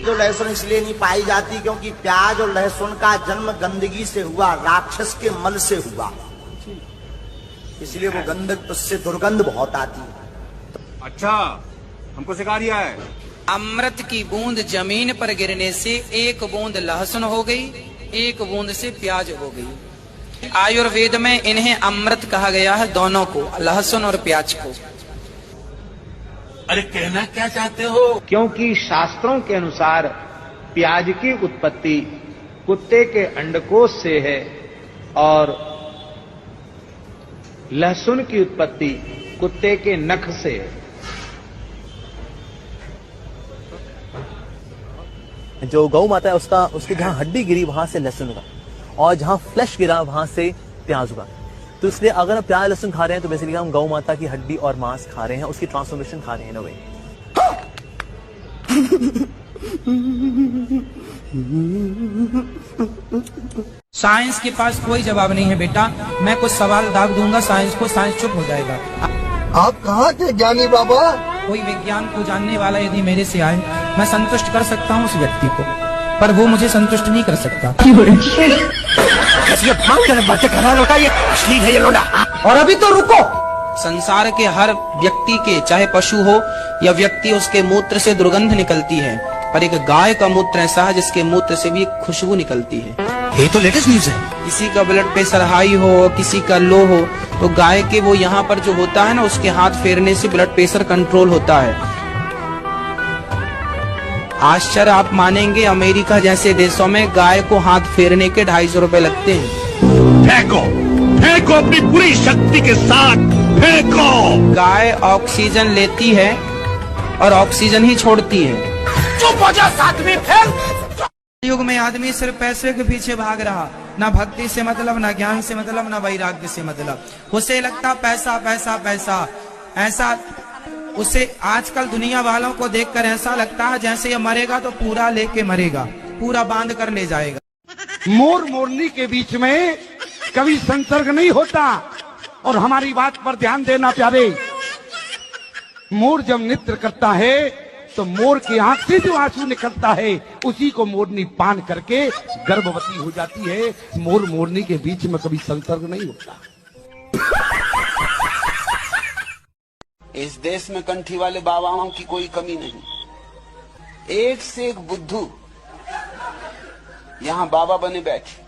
जो लहसुन इसलिए नहीं पाई जाती क्योंकि प्याज और लहसुन का जन्म गंदगी से हुआ, राक्षस के मल से हुआ, इसलिए वो गंधक, उससे दुर्गंध बहुत आती है। अच्छा, हमको सिखा दिया है। अमृत की बूंद जमीन पर गिरने से एक बूंद लहसुन हो गई, एक बूंद से प्याज हो गई। आयुर्वेद में इन्हें अमृत कहा गया है, दोनों को, लहसुन और प्याज को। अरे कहना क्या चाहते हो? क्योंकि शास्त्रों के अनुसार प्याज की उत्पत्ति कुत्ते के अंडकोश से है और लहसुन की उत्पत्ति कुत्ते के नख से है। जो गौ माता है उसके जहां हड्डी गिरी वहां से लहसुन उगा, और जहां फ्लैश गिरा वहां से प्याज उगा। तो इसलिए अगर हम प्याज लहसुन खा रहे हैं तो बेसिकली हम गौ माता की हड्डी और मांस खा रहे हैं, उसकी ट्रांसफॉर्मेशन खा रहे हैं। वे साइंस के पास कोई जवाब नहीं है बेटा। मैं कुछ सवाल दाग दूंगा साइंस को, साइंस चुप हो जाएगा। आप कहाँ थे ज्ञानी बाबा? कोई विज्ञान को जानने वाला यदि मेरे से आए, मैं संतुष्ट कर सकता हूँ उस व्यक्ति को, पर वो मुझे संतुष्ट नहीं कर सकता। और अभी तो रुको, संसार के हर व्यक्ति के, चाहे पशु हो या व्यक्ति, उसके मूत्र से दुर्गंध निकलती है, पर एक गाय का मूत्र ऐसा है जिसके मूत्र से भी खुशबू निकलती है। ये तो लेटेस्ट न्यूज है। किसी का ब्लड प्रेशर हाई हो, किसी का लो हो, तो गाय के वो यहाँ पर जो होता है ना, उसके हाथ फेरने से ब्लड प्रेशर कंट्रोल होता है। आश्चर्य आप मानेंगे, अमेरिका जैसे देशों में गाय को हाथ फेरने के 250 रुपए लगते हैं। फेंको, फेंको अपनी पूरी शक्ति के साथ फेंको। गाय ऑक्सीजन लेती है और ऑक्सीजन ही छोड़ती है। चुप हो जा, साथ में फेंक। युग में आदमी सिर्फ पैसे के पीछे भाग रहा, ना भक्ति से मतलब, ना ज्ञान से मतलब, ना वैराग्य से मतलब। उसे लगता पैसा पैसा पैसा, ऐसा उसे आजकल दुनिया वालों को देखकर ऐसा लगता है जैसे ये मरेगा तो पूरा लेके मरेगा, पूरा बांध कर ले जाएगा। मोर मोरनी के बीच में कभी संसर्ग नहीं होता। और हमारी बात पर ध्यान देना प्यारे, मोर जब नृत्य करता है तो मोर की आंख से जो आंसू निकलता है उसी को मोरनी पान करके गर्भवती हो जाती है। मोर मोरनी के बीच में कभी संसर्ग नहीं होता। इस देश में कंठी वाले बाबाओं की कोई कमी नहीं। एक से एक बुद्धू यहाँ बाबा बने बैठे।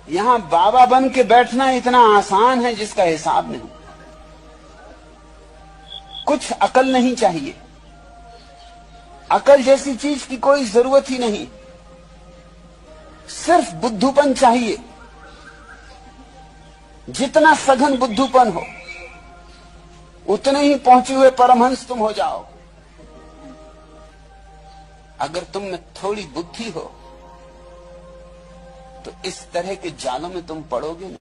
यहाँ बाबा बन के बैठना इतना आसान है जिसका हिसाब नहीं। कुछ अकल नहीं चाहिए, अकल जैसी चीज की कोई जरूरत ही नहीं, सिर्फ बुद्धूपन चाहिए। जितना सघन बुद्धूपन हो उतने ही पहुंचे हुए परमहंस तुम हो जाओ। अगर तुम में थोड़ी बुद्धि हो तो इस तरह के जालों में तुम पड़ोगे नहीं।